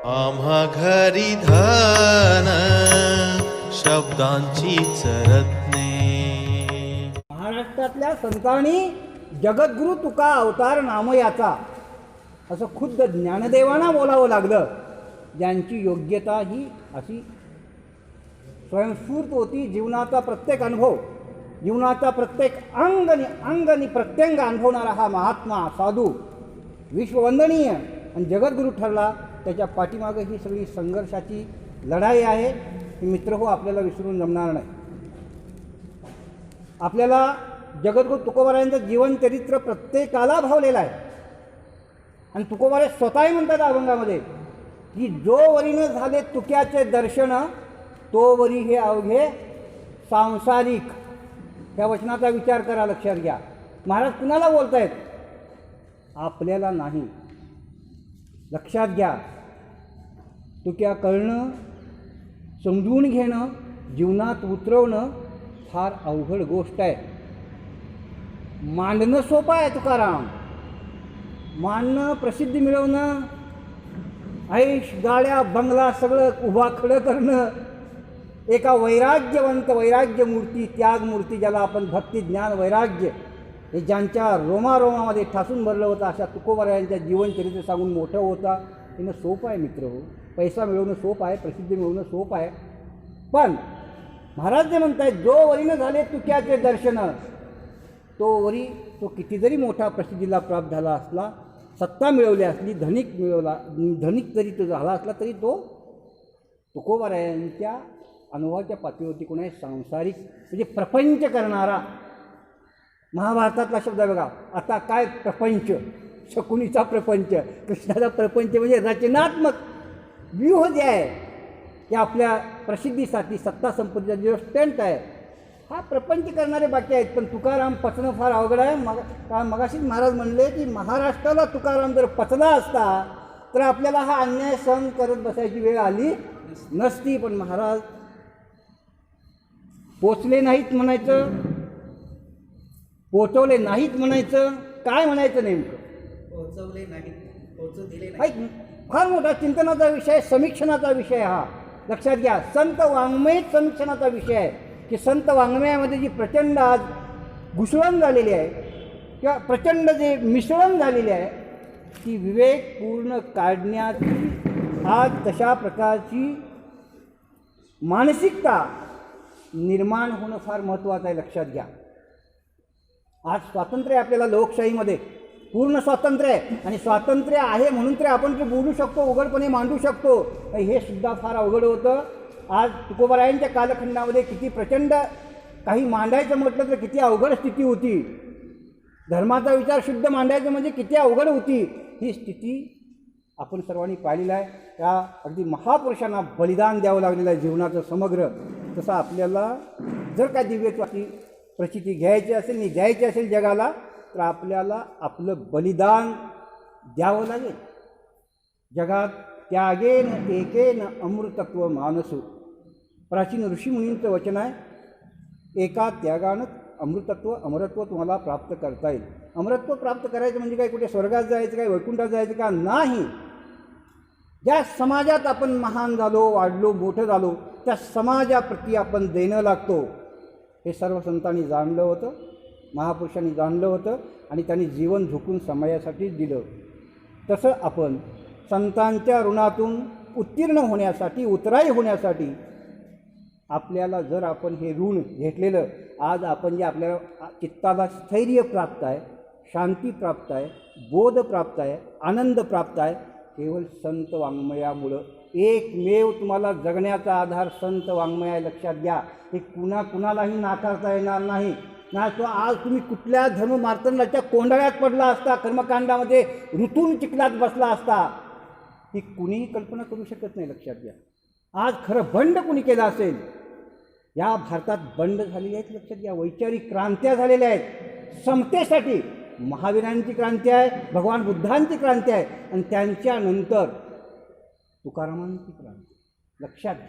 आम्हा घरी धन शब्दांची रत्ने. महाराष्ट्रातल्या संतांनी जगद्गुरु तुका अवतार नाम याचा असं खुद्द ज्ञानदेवांना बोलावं लागलं. ज्यांची योग्यता ही अशी स्वयंस्फूर्त होती. जीवनाचा प्रत्येक अनुभव, जीवनाचा प्रत्येक अंग आणि प्रत्यंग अनुभवणारा हा महात्मा साधू विश्ववंदनीय आणि जगद्गुरू ठरला. त्याच्या पाठीमागं ही सगळी संघर्षाची लढाई आहे. ही मित्र हो आपल्याला विसरून जमणार नाही. आपल्याला जगद्गुरू तुकोबारायांचं जीवनचरित्र प्रत्येकाला भावलेलं आहे. आणि तुकोबारे स्वतःही म्हणतात अभंगामध्ये की जो वरीनं झाले तुक्याचे दर्शन तो वरी हे अवघे सांसारिक. या वचनाचा विचार करा, लक्षात घ्या. महाराज कुणाला बोलत आहेत? आपल्याला नाही. लक्षात घ्या, तुक्या कळणं, समजून घेणं, जीवनात उतरवणं फार अवघड गोष्ट आहे. मांडणं सोपं आहे. तुकाराम मांडणं, प्रसिद्धी मिळवणं, ऐश गाड्या बंगला सगळं उभा खडं करणं, एका वैराग्यवंत वैराग्यमूर्ती, त्यागमूर्ती, ज्याला आपण भक्ती ज्ञान वैराग्य हे ज्यांच्या रोमारोमामध्ये ठासून भरलं होतं, अशा तुकोबारायांच्या जीवनचरित्र सांगून मोठं होता. येणं सोपं आहे मित्र हो. पैसा मिळवणं सोपं आहे, प्रसिद्धी मिळवणं सोपं आहे. पण महाराज जे म्हणत आहेत, जो वरीनं झाले तुक्याचे दर्शन तो वरी, तो किती जरी मोठा प्रसिद्धीला प्राप्त झाला असला, सत्ता मिळवली असली, धनिक जरी तो झाला असला, तरी तो तुकोबारायांच्या अनुभवाच्या पातळीवरती कोणी सांसारिक म्हणजे प्रपंच करणारा. महाभारतातला शब्द आहे बघा. आता काय प्रपंच? शकुनीचा प्रपंच, कृष्णाचा प्रपंच म्हणजे रचनात्मक व्यूह जे आहे ते आपल्या प्रसिद्धीसाठी, सत्ता संपत्तीचा जो स्टंट आहे, हा प्रपंच करणारे बाकी आहेत. पण तुकाराम पचणं फार अवघड आहे. मगाशीच महाराज म्हणले की महाराष्ट्राला तुकाराम जर पचला असता तर आपल्याला हा अन्याय सहन करत बसायची वेळ आली नसती. पण महाराज पोचले नाहीत म्हणायचं, पोचवले नाहीत म्हणायचं, काय म्हणायचं नेमकं? पोचवले नाहीत, पोचू दिले नाही. फार मोठा चिंतनाचा विषय, समीक्षणाचा विषय हा. लक्षात घ्या, संत वाङ्मय समीक्षणाचा विषय आहे की संत वाङ्मयामध्ये जी प्रचंड आज घुसळण झालेली आहे किंवा प्रचंड जे मिसळण झालेली आहे, ती विवेकपूर्ण काढण्याची आज तशा प्रकारची मानसिकता निर्माण होणं फार महत्त्वाचं आहे. लक्षात घ्या, आज स्वातंत्र्य आहे आपल्याला, लोकशाहीमध्ये पूर्ण स्वातंत्र्य आहे. आणि स्वातंत्र्य आहे म्हणून तर आपण ते बोलू शकतो, उघडपणे मांडू शकतो. हे सुद्धा फार अवघड होतं. आज तुकोबारायांच्या कालखंडामध्ये किती प्रचंड काही मांडायचं म्हटलं तर किती अवघड स्थिती होती. धर्माचा विचार शुद्ध मांडायचं म्हणजे किती अवघड होती. ही स्थिती आपण सर्वांनी पाहिलेलं आहे. त्या अगदी महापुरुषांना बलिदान द्यावं लागलेलं आहे जीवनाचं समग्र. तसं आपल्याला जर काय दिव्यत्वाची प्रचिती घ्यायची असेल आणि द्यायची असेल जगाला, तर आपल्याला आपलं बलिदान द्यावं लागेल. जगात त्यागेन एकेन अमृतत्व मानसू. प्राचीन ऋषीमुनींचं वचन आहे, एका त्यागानं अमृतत्व अमरत्व तुम्हाला प्राप्त करता येईल. अमरत्व प्राप्त करायचं म्हणजे काय कुठे स्वर्गात जायचं, काय वैकुंठात जायचं का? नाही. ज्या समाजात आपण महान झालो, वाढलो, मोठं झालो, त्या समाजाप्रती आपण देणं लागतो. हे सर्व संतांनी जाणलं होतं, महापुरुषांनी जाणलं होतं आणि त्यांनी जीवन झुकून समाजासाठी दिलं. तसं आपण संतांच्या ऋणातून उत्तीर्ण होण्यासाठी, उतराई होण्यासाठी आपल्याला जर आपण हे ऋण घेतलेलं, आज आपण जे आपल्याला चित्ताला स्थैर्य प्राप्त आहे, शांती प्राप्त आहे, बोध प्राप्त आहे, आनंद प्राप्त आहे, केवळ संत वाङ्मयामुळं. एकमेव तुम्हाला जगण्याचा आधार संत वाङ्मय आहे. लक्षात घ्या, हे कुणालाही नाकारता येणार नाही. नाही तो आज तुम्ही कुठल्या धर्ममार्तंडाच्या कोंडाळ्यात पडला असता, कर्मकांडामध्ये ऋतून चिखलात बसला असता, ही कुणीही कल्पना करू शकत नाही. लक्षात घ्या, आज खरं बंड कुणी केलं असेल? या भारतात बंड झालेले आहेत. लक्षात घ्या, वैचारिक क्रांत्या झालेल्या आहेत. समतेसाठी महावीरांची क्रांती आहे, भगवान बुद्धांची क्रांती आहे आणि त्यांच्यानंतर तुकारामांची क्रांती. लक्षात घ्या.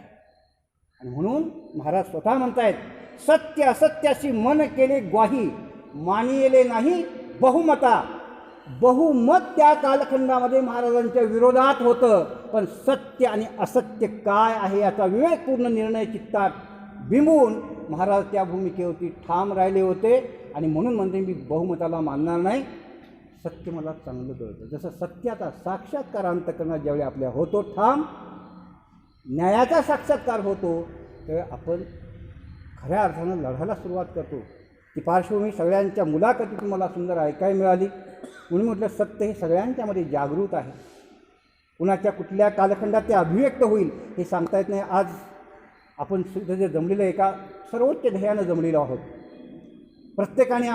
आणि म्हणून महाराज स्वतः म्हणतायत, सत्य असत्याशी मन केले ग्वाही, मानिले नाही बहुमता. बहुमत त्या कालखंडामध्ये महाराजांच्या विरोधात होतं, पण सत्य आणि असत्य काय आहे याचा विवेकपूर्ण निर्णय चित्तात बिंबवून महाराज त्या भूमिकेवरती ठाम राहिले होते. आणि म्हणून म्हणते मी बहुमताला मानणार नाही, सत्य मला चांगलं कळतं. जसं सत्याचा साक्षात्कार अंतःकरणात ज्यावेळी आपल्या होतो ठाम, न्यायाचा साक्षात्कार होतो, त्यावेळी आपण खऱ्या अर्थानं लढायला सुरुवात करतो. ती पार्श्वभूमी सगळ्यांच्या मुलाखतीतून मला सुंदर ऐकायला मिळाली. म्हणून म्हटलं सत्य हे सगळ्यांच्यामध्ये जागृत आहे. कुणाच्या कुठल्या कालखंडात ते अभिव्यक्त होईल हे सांगता येत नाही. आज आपण सुद्धा जे जमलेलं एका सर्वोच्च ध्येयानं जमलेलो आहोत. प्रत्येकाने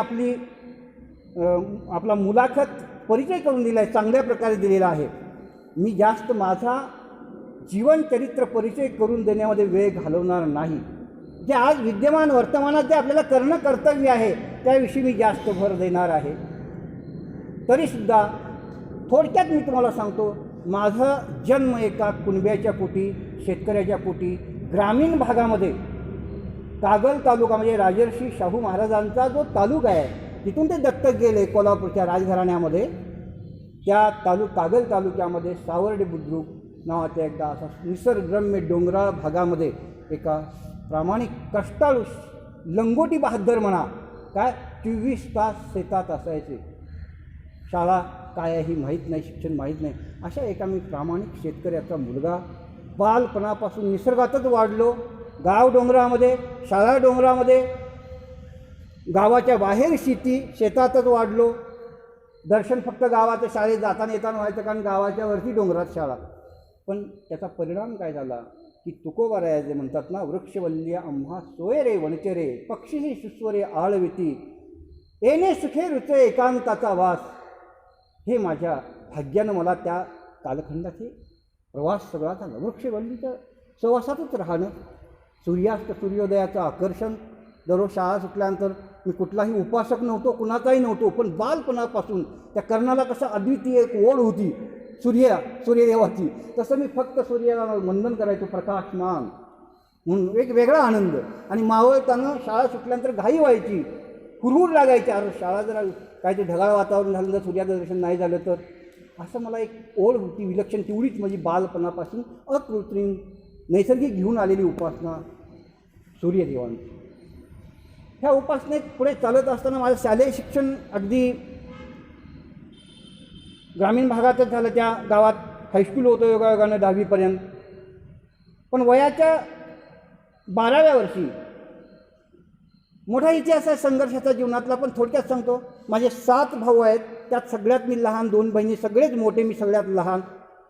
आपला मुलाखत परिचय करून दिला आहे, चांगल्या प्रकारे दिलेला आहे. मी जास्त माझा जीवनचरित्र परिचय करून देण्यामध्ये वेळ घालवणार नाही. जे आज विद्यमान वर्तमानात जे आपल्याला करणं कर्तव्य आहे त्याविषयी मी जास्त भर देणार आहे. तरीसुद्धा थोडक्यात मी तुम्हाला सांगतो, माझा जन्म एका कुणब्याच्या पोटी, शेतकऱ्याच्या पोटी, ग्रामीण भागामध्ये कागल तालुका म्हणजे राजर्षी शाहू महाराजांचा जो तालुका आहे तिथून ते दत्तक गेले कोल्हापूरच्या राजघराण्यामध्ये. त्या कागल तालुक्यामध्ये सावर्डे बुद्रुक नावाच्या एकदा असा निसर्गरम्य डोंगराळ भागामध्ये एका प्रामाणिक कष्टाळू लंगोटी बहादर म्हणा, काय 24 तास शेतात असायचे. शाळा काय ही माहीत नाही, शिक्षण माहीत नाही. अशा एका मी प्रामाणिक शेतकऱ्याचा मुलगा, बालपणापासून निसर्गातच वाढलो. गाव डोंगरामध्ये, शाळा डोंगरामध्ये, गावाच्या बाहेर शेती, शेतातच वाढलो. दर्शन फक्त गावाच्या शाळेत जाताना येताना व्हायचं, कारण गावाच्या वरती डोंगरात शाळा. पण त्याचा परिणाम काय झाला की तुकोबाराया जे म्हणतात ना, वृक्षवल्ली आम्हा सोय रे वणचे रे, पक्षीही सुस्वरे आळविती, येणे सुखे रुचे एकांताचा वास. हे माझ्या भाग्यानं मला त्या कालखंडात हे प्रवास सगळा झाला. वृक्षवल्लीच्या सहवासातच राहणं, सूर्यास्त सूर्योदयाचं आकर्षण. दररोज शाळा सुटल्यानंतर मी कुठलाही उपासक नव्हतो, कुणाचाही नव्हतो, पण बालपणापासून त्या कर्णाला कसं अद्वितीय एक ओढ होती सूर्यदेवाची, तसं मी फक्त सूर्याला वंदन करायचो, प्रकाशमान म्हणून एक वेगळा आनंद. आणि मावळताना शाळा सुटल्यानंतर घाई व्हायची, हुरहुर लागायची, अरे शाळा जरा काहीतरी ढगाळ वातावरण झालं तर सूर्याचं दर्शन नाही झालं तर, असं मला एक ओढ होती विलक्षण. तेवढीच म्हणजे बालपणापासून अकृत्रिम नैसर्गिक घेऊन आलेली उपासना सूर्यदेवांची. ह्या उपासनेत पुढे चालत असताना माझं शालेय शिक्षण अगदी ग्रामीण भागातच झालं. त्या गावात हायस्कूल होतं योगायोगानं 10वीपर्यंत. पण वयाच्या 12व्या वर्षी मोठा इतिहास आहे संघर्षाचा जीवनातला, पण थोडक्यात सांगतो. माझे 7 भाऊ आहेत, त्यात सगळ्यात मी लहान, 2 बहिणी, सगळेच मोठे, मी सगळ्यात लहान.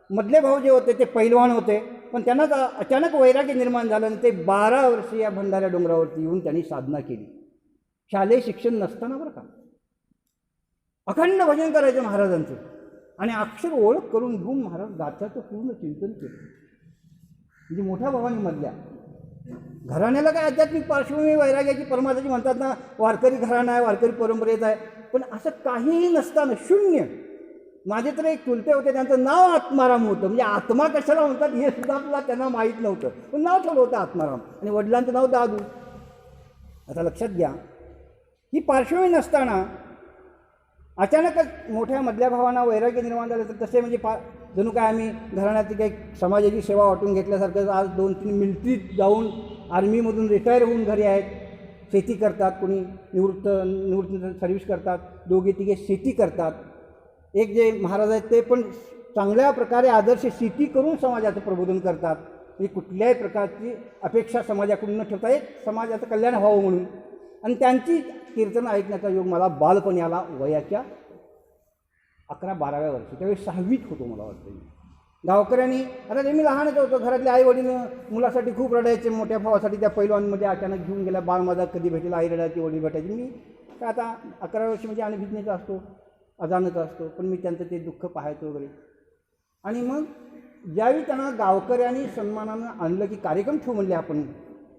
मधले भाऊ जे होते ते पैलवान होते, पण त्यांना अचानक वैराग्य निर्माण झालं आणि ते 12 वर्षी या भंडाऱ्या डोंगरावरती येऊन त्यांनी साधना केली. शालेय शिक्षण नसताना बरं का, अखंड भजन करायचं महाराजांचं आणि अक्षर ओळख करून घेऊन महाराज गाथ्याचं पूर्ण चिंतन केलं. म्हणजे मोठ्या भावानी मधल्या घराण्याला काय आध्यात्मिक पार्श्वभूमी वैराग्याची परमार्थाची म्हणतात ना, वारकरी घराणा आहे, वारकरी परंपरेत आहे, पण असं काहीही नसताना शून्य. माझे तर एक चुलते होते, त्यांचं नाव आत्माराम होतं. म्हणजे आत्मा कशाला म्हणतात हे सुद्धा आपल्याला त्यांना माहीत नव्हतं, पण नाव ठेवलं होतं आत्माराम. आणि वडिलांचं नाव दादू. आता लक्षात घ्या, ही पार्श्वभूमी नसताना अचानकच मोठ्या मधल्या भावांना वैराग्य निर्माण झालं. तर तसे म्हणजे जणू काय आम्ही घराण्याची काही समाजाची सेवा वाटून घेतल्यासारखं. आज 2-3 मिलिटरीत जाऊन आर्मीमधून रिटायर होऊन घरी आहेत, शेती करतात, कोणी निवृत्त सर्व्हिस करतात, 2-3 शेती करतात. एक जे महाराज आहेत ते पण चांगल्या प्रकारे आदर्श शेती करून समाजाचं प्रबोधन करतात. म्हणजे कुठल्याही प्रकारची अपेक्षा समाजाकडून न ठेवता एक समाजाचं कल्याण व्हावं म्हणून. आणि त्यांची कीर्तनं ऐकण्याचा योग मला बालपणी आला वयाच्या 11-12व्या वर्षी. त्यावेळी 6वीत होतो मला वाटतं. गावकऱ्यांनी, आता ते मी लहानच होतो, घरातले आई वडील मुलासाठी खूप रडायचे. मोठ्या भावासाठी त्या पैलवानमध्ये अचानक घेऊन गेला. बाळ माझा कधी भेटेल, आई रडायची, वडील भेटायची. मी काय आता 11 वर्षी म्हणजे अनभिज्ञाचा असतो, अजाणत असतो, पण मी त्यांचं ते दुःख पाहायचो वगैरे. आणि मग ज्यावेळी त्यांना गावकऱ्यांनी सन्मानानं आणलं की कार्यक्रम ठेवू म्हणले आपण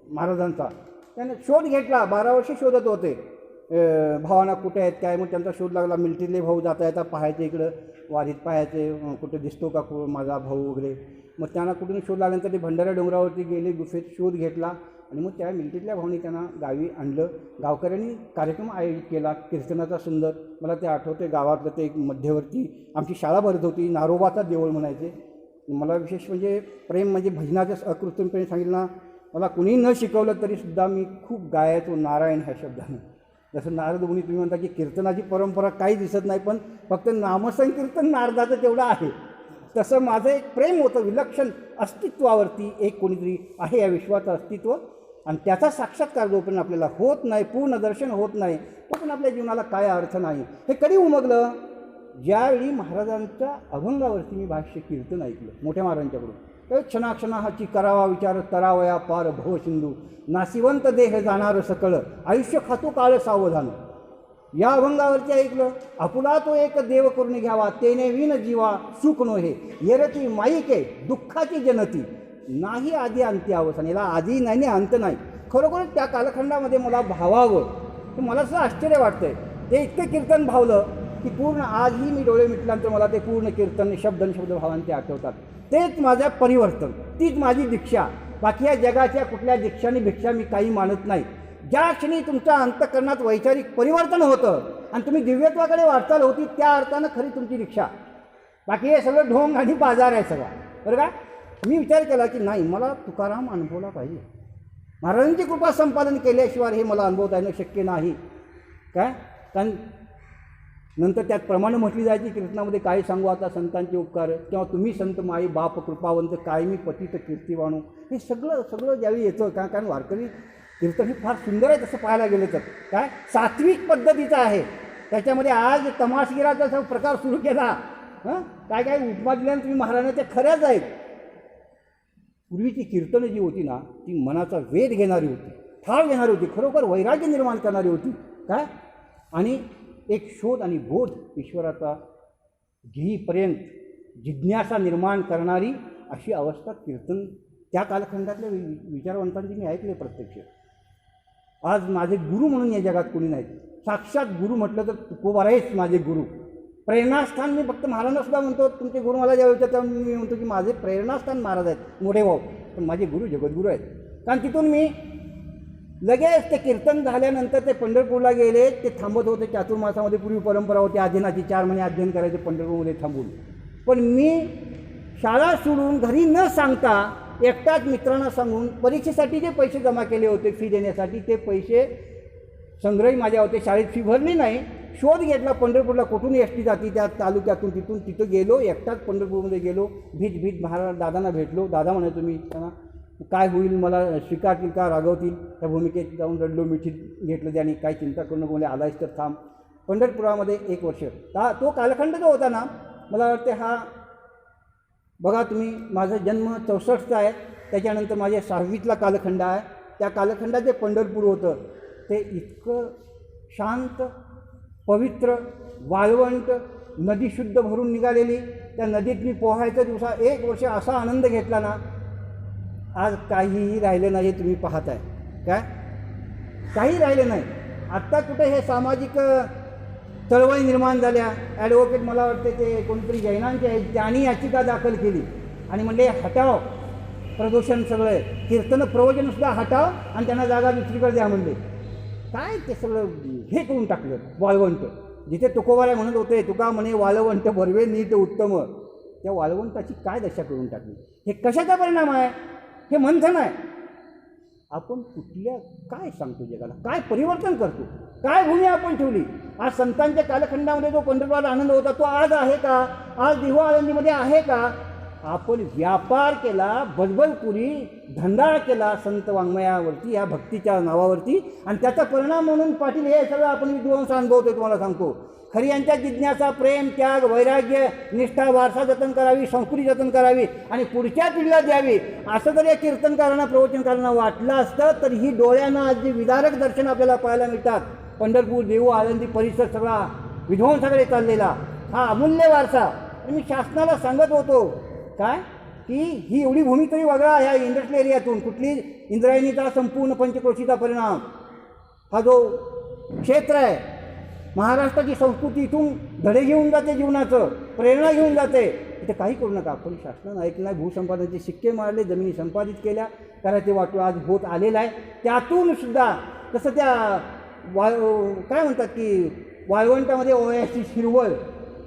महाराजांचा, त्याने शोध घेतला. 12 वर्षे शोधत होते भावांना कुठे आहेत काय. मग त्यांचा शोध लागला. मिलिटरीतले भाऊ जाता येता पाहायचे, इकडं वारीत पाहायचे कुठे दिसतो का माझा भाऊ वगैरे. मग त्यांना कुठून शोध लागल्यानंतर ते भंडारा डोंगरावरती गेले, गुफेत शोध घेतला. आणि मग त्या मिलिटरीतल्या भावाने त्यांना गावी आणलं. गावकऱ्यांनी कार्यक्रम आयोजित केला कीर्तनाचा सुंदर. मला ते आठवते, गावातलं ते एक मध्यवर्ती आमची शाळा भरत होती, नारोबाचा देऊळ म्हणायचे. मला विशेष म्हणजे प्रेम म्हणजे भजनाचं अकृत्रिमपणे सांगितलं ना, मला कुणी न शिकवलं तरीसुद्धा मी खूप गायचो नारायण ह्या शब्दाने. जसं नारद मुनी तुम्ही म्हणता की कीर्तनाची परंपरा काही दिसत नाही, पण फक्त नामसंकीर्तन नारदाचं तेवढं आहे. तसं माझं एक प्रेम होतं विलक्षण अस्तित्वावरती. एक कोणीतरी आहे या विश्वाचं अस्तित्व, आणि त्याचा साक्षात्कार जोपर्यंत आपल्याला होत नाही, पूर्ण दर्शन होत नाही, तोपर्यंत आपल्या जीवनाला काय अर्थ नाही. हे कधी उमगलं? ज्यावेळी महाराजांच्या अभंगावरती मी भाष्य कीर्तन ऐकलं मोठ्या महाराजांच्याकडून. तर क्षणाक्षणाची करावा विचार तरावया पार भवसिंधू, नासिवंत देह जाणार सकळ, आयुष्य खातो काळ सावधान. या अभंगावरती ऐकलं, आपुला तो एक देव करून घ्यावा, तेने विन जीवा सुख नोहे, येरती माईके दुःखाची जनती, नाही आधी अंती अवसान. याला आधी नाही आणि अंत नाही. खरोखर त्या कालखंडामध्ये मला भावावं, तर मला असं आश्चर्य वाटतंय. ते इतकं कीर्तन भावलं की पूर्ण आजही मी डोळे मिटल्यानंतर मला ते पूर्ण कीर्तन शब्द भावांचे आठवतात. तेच माझं परिवर्तन, तीच माझी दीक्षा. बाकी या जगाच्या कुठल्या दीक्षाने भिक्षा मी काही मानत नाही. ज्या क्षणी तुमच्या अंतःकरणात वैचारिक परिवर्तन होतं आणि तुम्ही दिव्यत्वाकडे वाटचाल होती, त्या अर्थानं खरी तुमची दीक्षा. बाकी हे सगळं ढोंग आणि बाजार आहे सगळा, बरं का. मी विचार केला की नाही, मला तुकाराम अनुभवला पाहिजे. महाराजांची कृपा संपादन केल्याशिवाय हे मला अनुभवता येणं शक्य नाही. काय कारण नंतर त्यात प्रमाणे म्हटली जायची कीर्तनामध्ये, काय सांगू आता संतांचे उपकार, किंवा तुम्ही संत माई बाप कृपावंत, कायमी पतित कीर्तिवाणू. हे सगळं ज्यावेळी येतं का, कारण वारकरी कीर्तन हे फार सुंदर आहे तसं पाहायला गेलं तर. काय सात्विक पद्धतीचं आहे. त्याच्यामध्ये आज तमाशगिराचा सर्व प्रकार सुरू केला. काय काय उपमा दिल्यानं तुम्ही महाराजांच्या खऱ्याच आहेत. पूर्वीची कीर्तनं जी होती ना, ती मनाचा वेध घेणारी होती, ठाव घेणारी होती, खरोखर वैराग्य निर्माण करणारी होती. काय आणि एक शोध आणि बोध ईश्वराचा घेईपर्यंत जिज्ञासा निर्माण करणारी अशी अवस्था कीर्तन त्या कालखंडातल्या विचारवंतांची मी ऐकले प्रत्यक्ष. आज माझे गुरु म्हणून या जगात कोणी नाहीत. साक्षात गुरु म्हटलं तर तुकोबारायच माझे गुरु. प्रेरणास्थान मी फक्त महाराजांनासुद्धा म्हणतो, तुमचे गुरु मला ज्या विचारतात मी म्हणतो की माझे प्रेरणास्थान महाराज आहेत, मोठे भाऊ, पण माझे गुरु जगद्गुरू आहेत. कारण तिथून मी लगेच ते कीर्तन झाल्यानंतर ते पंढरपूरला गेले. ते थांबत होते चातुर्मासामध्ये, पूर्वी परंपरा होती अध्ययनाची, 4 महिने अध्ययन करायचे पंढरपूरमध्ये थांबून. पण मी शाळा सोडून घरी न सांगता एकटाच मित्रांना सांगून परीक्षेसाठी जे पैसे जमा केले होते फी देण्यासाठी, ते पैसे संग्रही माझ्या होते. शाळेत फी भरली नाही, शोध घेतला पंढरपूरला कुठून एस टी जाती त्या तालुक्यातून. तिथं गेलो, एकटाच पंढरपूरमध्ये गेलो. भीत महाराज दादांना भेटलो. दादा म्हणे तुम्ही त्यांना काय होईल, मला स्वीकारतील का रागवतील, त्या भूमिकेत जाऊन रडलो, मिठीत घेतलं त्याने. काही चिंता करू नको, मला आलायच तर थांब. पंढरपुरामध्ये 1 वर्ष तो कालखंड जो होता ना, मला वाटते हा बघा तुम्ही, माझा जन्म 64चा आहे, त्याच्यानंतर माझ्या 6वीतला कालखंड आहे. त्या कालखंडात जे पंढरपूर होतं ते इतकं शांत, पवित्र, वाळवंट, नदी शुद्ध भरून निघालेली. त्या नदीत मी पोहायच्या दिवसा 1 वर्ष असा आनंद घेतला ना, आज काहीही राहिलं नाही. तुम्ही पाहताय काय, काही राहिलं नाही. आत्ता कुठे हे सामाजिक चळवळी निर्माण झाल्या. ॲडव्होकेट मला वाटते ते कोणतरी जैनांचे आहेत, त्यांनी याचिका दाखल केली आणि म्हणले हटाव प्रदूषण सगळं, कीर्तन प्रवचनसुद्धा हटाव आणि त्यांना जागा दुसरीकडे द्या म्हणले. काय ते सगळं हे करून टाकलं वाळवंट. जिथे तुकोबाराय म्हणत होते, तुका म्हणे वाळवंट भरवे नीट उत्तम, त्या वाळवंटाची काय दशा करून टाकली. हे कशाचा परिणाम आहे? हे मंथन आहे. आपण कुठल्या काय सांगतो जगाला, काय परिवर्तन करतो, काय भूमी आपण ठेवली. आज संतांच्या कालखंडामध्ये जो पंढरपुराला आनंद होता तो आज आहे का? आज दिवा आळंदीमध्ये आहे का? आपण व्यापार केला, बजबजपुरी धंदा केला संत वाङ्मयावरती, या भक्तीच्या नावावरती, आणि त्याचा परिणाम म्हणून पाटील हे सगळं आपण विद्वांस अनुभवतो. तुम्हाला सांगतो, खरी यांच्या जिज्ञासा, प्रेम, त्याग, वैराग्य, निष्ठा, वारसा जतन करावी, संस्कृती जतन करावी आणि पुढच्या पिढीला द्यावी, असं जर या कीर्तनकारांना प्रवचनकारांना वाटलं असतं तर ही डोळ्यांना आज जे विदारक दर्शन आपल्याला पाहायला मिळतात, पंढरपूर, देहू, आळंदी परिसर सगळा विध्वंसाकडे चाललेला हा अमूल्य वारसा. मी शासनाला सांगत होतो काय की ही एवढी भूमी तरी वगळा ह्या इंडस्ट्रियल एरियातून. कुठली इंद्रायणीचा संपूर्ण पंचक्रोशीचा परिणाम हा जो क्षेत्र आहे, महाराष्ट्राची संस्कृती इथून धडे घेऊन जाते, जीवनाचं प्रेरणा घेऊन जाते. इथे काही करू नका. आपण शासनानं ऐकलं नाही, भूसंपादनाचे शिक्के मारले, जमिनी संपादित केल्या, करायचे वाटो आज होत आलेला आहे. त्यातून सुद्धा कसं त्या काय म्हणतात की वाळवंटामध्ये ओयाची हिरवळ,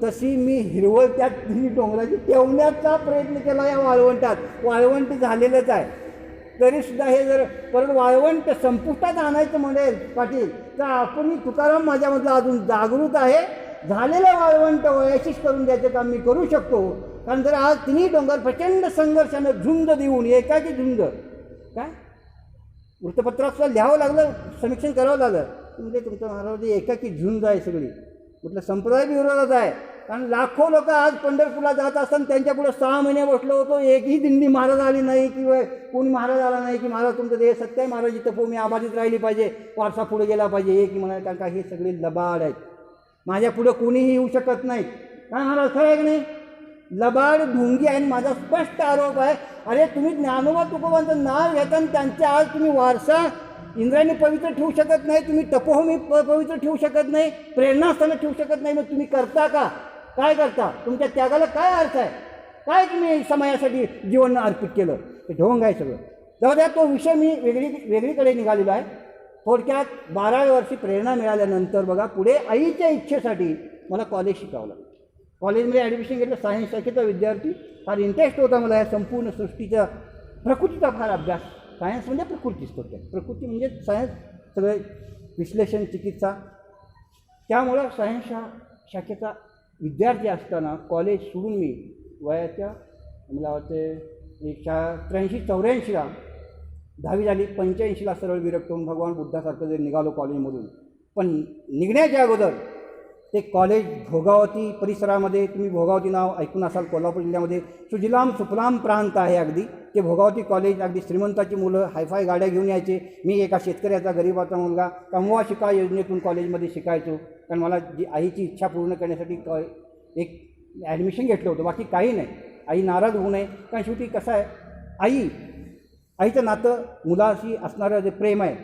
तशी मी हिरवळ त्या डोंगराची ठेवण्याचा प्रयत्न केला या वाळवंटात. वाळवंट झालेलंच आहे, तरीसुद्धा हे जर परत वाळवंट संपुष्टात आणायचं म्हणेल पाटील, तर आपण तुकाराम माझ्यामधलं अजून जागृत आहे. झालेलं वाळवंट ओयाशीच करून द्यायचं काम मी करू शकतो. कारण जर आज तिन्ही डोंगर प्रचंड संघर्षानं झुंज देऊन, एकाची झुंज, काय वृत्तपत्रात सुद्धा लिहावं लागलं, समीक्षण करावं लागलं, म्हणजे तुमचं महाराज एकाकी झुंज आहे सगळी. म्हटलं संप्रदाय विरोधात आहे. कारण लाखो लोक आज पंढरपूरला जात असताना त्यांच्या पुढे 6 महिने बसलो होतो, एकही दिंडी महाराज आली नाही किंवा कोणी महाराज आला नाही की महाराज तुमचं देह सत्य आहे, महाराज इथं मी आबादित राहिली पाहिजे, वारसा पुढे गेला पाहिजे, एक म्हणाले. कारण का हे सगळे लबाड आहेत, माझ्या पुढं कोणीही येऊ शकत नाहीत. काय महाराज खरं आहे की नाही? लबाड ढोंगी आहे. माझा स्पष्ट आरोप आहे, अरे तुम्ही ज्ञानोबा तुकोबांचं नाव घेताना त्यांच्या आज तुम्ही वारसा इंद्रायणी पवित्र ठेवू शकत नाही, तुम्ही तपोभूमी पवित्र ठेवू शकत नाही, प्रेरणास्थानं ठेवू शकत नाही. मग तुम्ही करता का? काय करता? तुमच्या त्यागाला काय अर्थ आहे? काय तुम्ही समाजासाठी जीवन अर्पित केलं? ते ढोंग आहे सगळं. जाऊ द्या, तो विषय मी वेगळीकडे निघालेलो आहे. थोडक्यात 12व्या वर्षी प्रेरणा मिळाल्यानंतर बघा पुढे आईच्या इच्छेसाठी मला कॉलेज शिकावं लागलं. कॉलेजमध्ये ॲडमिशन घेतलं, सायन्स शाखेचा विद्यार्थी. फार इंटरेस्ट होता मला या संपूर्ण सृष्टीच्या प्रकृतीचा फार अभ्यास. सायन्स म्हणजे प्रकृतीच थोडक्यात, प्रकृती म्हणजे सायन्स, सगळे विश्लेषण, चिकित्सा. त्यामुळं सायन्स शाखेचा विद्यार्थी असताना कॉलेज सोडून मी वयाच्या मला वाटते 83-84ला 10वी झाली. 85ला सरळ विरक्त होऊन भगवान बुद्धासारखं जरी निघालो कॉलेजमधून. पण निघण्याच्या अगोदर ते कॉलेज भोगावती परिसरामध्ये, तुम्ही भोगावती नाव ऐकून असाल, कोल्हापूर जिल्ह्यामध्ये सुजलाम सुफलाम प्रांत आहे अगदी. ते भोगावती कॉलेज, अगदी श्रीमंताची मुलं हायफाय गाड्या घेऊन यायचे. मी एका शेतकऱ्याचा गरीबाचा मुलगा कमवा शिका योजनेतून कॉलेजमध्ये शिकायचो. कारण मला जी आईची इच्छा पूर्ण करण्यासाठी एक ॲडमिशन घेतलं होतं, बाकी काही नाही. आई नाराज होऊ नये, कारण शेवटी कसं आहे, आईचं नातं मुलाशी असणारं जे प्रेम आहे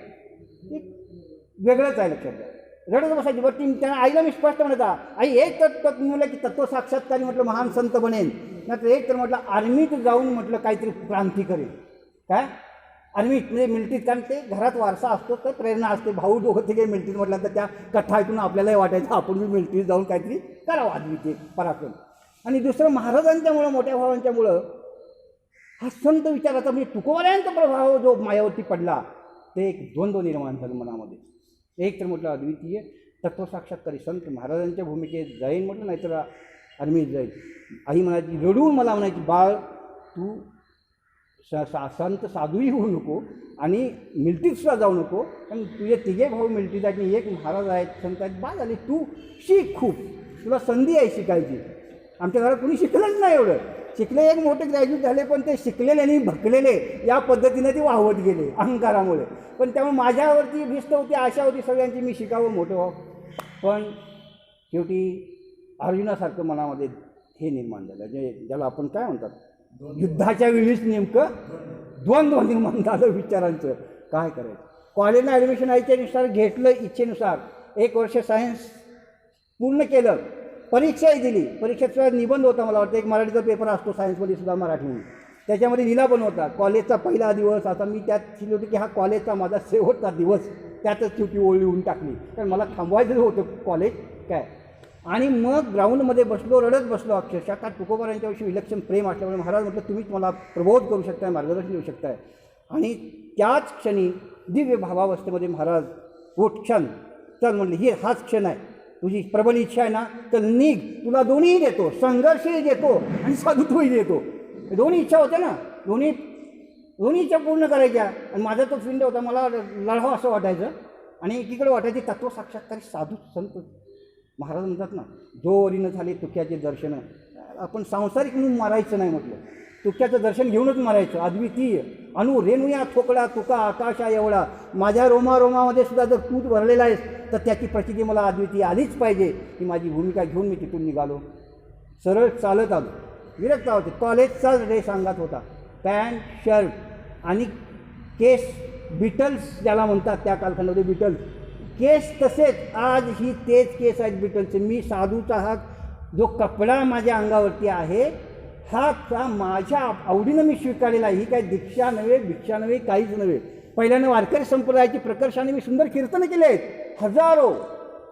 ते वेगळंच आहे, लक्षात घ्या. रडत बसायची. बरं ती त्या आईला मी स्पष्ट म्हणता, आई एक तर म्हणलं की तत्व साक्षात्कारी म्हटलं महान संत बनेन, नाही एक तर म्हटलं आर्मीत जाऊन म्हटलं काहीतरी क्रांती करेल. काय आर्मीत म्हणजे मिलिटरीत, कारण ते घरात वारसा असतो तर प्रेरणा असते. भाऊ दोघं तिघे मिलिटरीत म्हटलं तर त्या कथा ऐकून आपल्यालाही वाटायचं आपण मी मिलिटरीत जाऊन काहीतरी करावं आदमी ते पराक्रम. आणि दुसरं महाराजांच्यामुळं, मोठ्या भावांच्यामुळं हा संत विचाराचा म्हणजे तुकोबारायांचा प्रभाव जो मायावरती पडला, ते एक द्वंद्व निर्माण झालं मनामध्ये. एक तर म्हटलं अद्वितीय तत्वसाक्षात्कारी संत महाराजांच्या भूमिकेत जाईन म्हटलं, नाहीतर आर्मीत जाईल. आई म्हणायची, रडून मला म्हणायची, बाळ तू संत साधूही होऊ नको आणि मिलिटरीतसुद्धा जाऊ नको, कारण तुझे तिघे भाऊ मिलिटरीत आहेत आणि एक महाराज आहेत, संत आहेत, बाळ झाले, तू शिक, खूप तुला संधी आहे शिकायची. आमच्या घरात कुणी शिकलंच नाही एवढं. शिकले एक मोठे ग्रॅज्युएट झाले, पण ते शिकलेले आणि भकलेले या पद्धतीने ते वाहवत गेले अहंकारामुळे. पण त्यामुळे माझ्यावरती भिस्त होती, आशा होती सगळ्यांची मी शिकावं, मोठं व्हावं. पण शेवटी अर्जुनासारखं मनामध्ये हे निर्माण झालं, ज्याला आपण काय म्हणतात, युद्धाच्या वेळीच नेमकं द्वंद्व निर्माण झालं विचारांचं. काय करायचं? कॉलेजला ॲडमिशन याच्यानुसार घेतलं, इच्छेनुसार 1 वर्ष सायन्स पूर्ण केलं, परीक्षाही दिली. परीक्षेचा निबंध होता, मला वाटतं एक मराठीचा पेपर असतो सायन्समध्ये सुद्धा, मराठी म्हणून, त्याच्यामध्ये लिहिला पण होता. कॉलेजचा पहिला दिवस. आता मी त्यात लिहिलं होतं की हा कॉलेजचा माझा शेवटचा दिवस, त्यातच शेवटी ओळ लिहून टाकली, कारण मला थांबवायचं होतं कॉलेज काय. आणि मग ग्राउंडमध्ये बसलो, रडत बसलो अक्षरशः. का तुकोबारांच्याविषयी विलक्षण प्रेम असल्यामुळे महाराज म्हटलं तुम्हीच मला प्रबोध करू शकताय, मार्गदर्शन देऊ शकताय. आणि त्याच क्षणी दिव्य भावावस्थेमध्ये महाराज उठ, क्षण चल म्हणले, ही हाच क्षण आहे, तुझी प्रबल इच्छा आहे ना, तर निघ, तुला दोन्हीही देतो, संघर्षही देतो आणि साधुत्वही देतो. दोन्ही इच्छा होत्या ना, दोन्ही इच्छा पूर्ण करायच्या. आणि माझा तो फिंड होता, मला लढावं असं वाटायचं आणि एकीकडे वाटायची तत्व साक्षात्कारी साधू संत. महाराज म्हणतात ना, जोरीनं झाले तुक्याचे दर्शनं. आपण सांसारिक म्हणून मारायचं नाही म्हटलं, तुक्याचं दर्शन घेऊनच मारायचं. अद्वितीय अनु रेणुया ठोकळा तुका आकाशा एवढा, माझ्या रोमामध्ये सुद्धा जर तूच भरलेला आहेस तर त्याची प्रचिती मला अद्वितीय आलीच पाहिजे. ही माझी भूमिका घेऊन मी तिथून निघालो. सरळ चालत आलो. विरक्त होते. कॉलेजचाच ड्रेस अंगात होता, पॅन्ट शर्ट आणि केस बिटल्स ज्याला म्हणतात, त्या कालखंडामध्ये बिटल्स केस तसेच. आज ही तेच केस आहेत बिटल्सचे. मी साधूचा हा जो कपडा माझ्या अंगावरती आहे हा माझ्या आवडीनं मी स्वीकारलेला आहे. ही काय दीक्षा नव्हे, भिक्षा नव्हे, काहीच नव्हे. पहिल्यानं वारकरी संप्रदायाची प्रकर्षाने मी सुंदर कीर्तनं केले आहेत, हजारो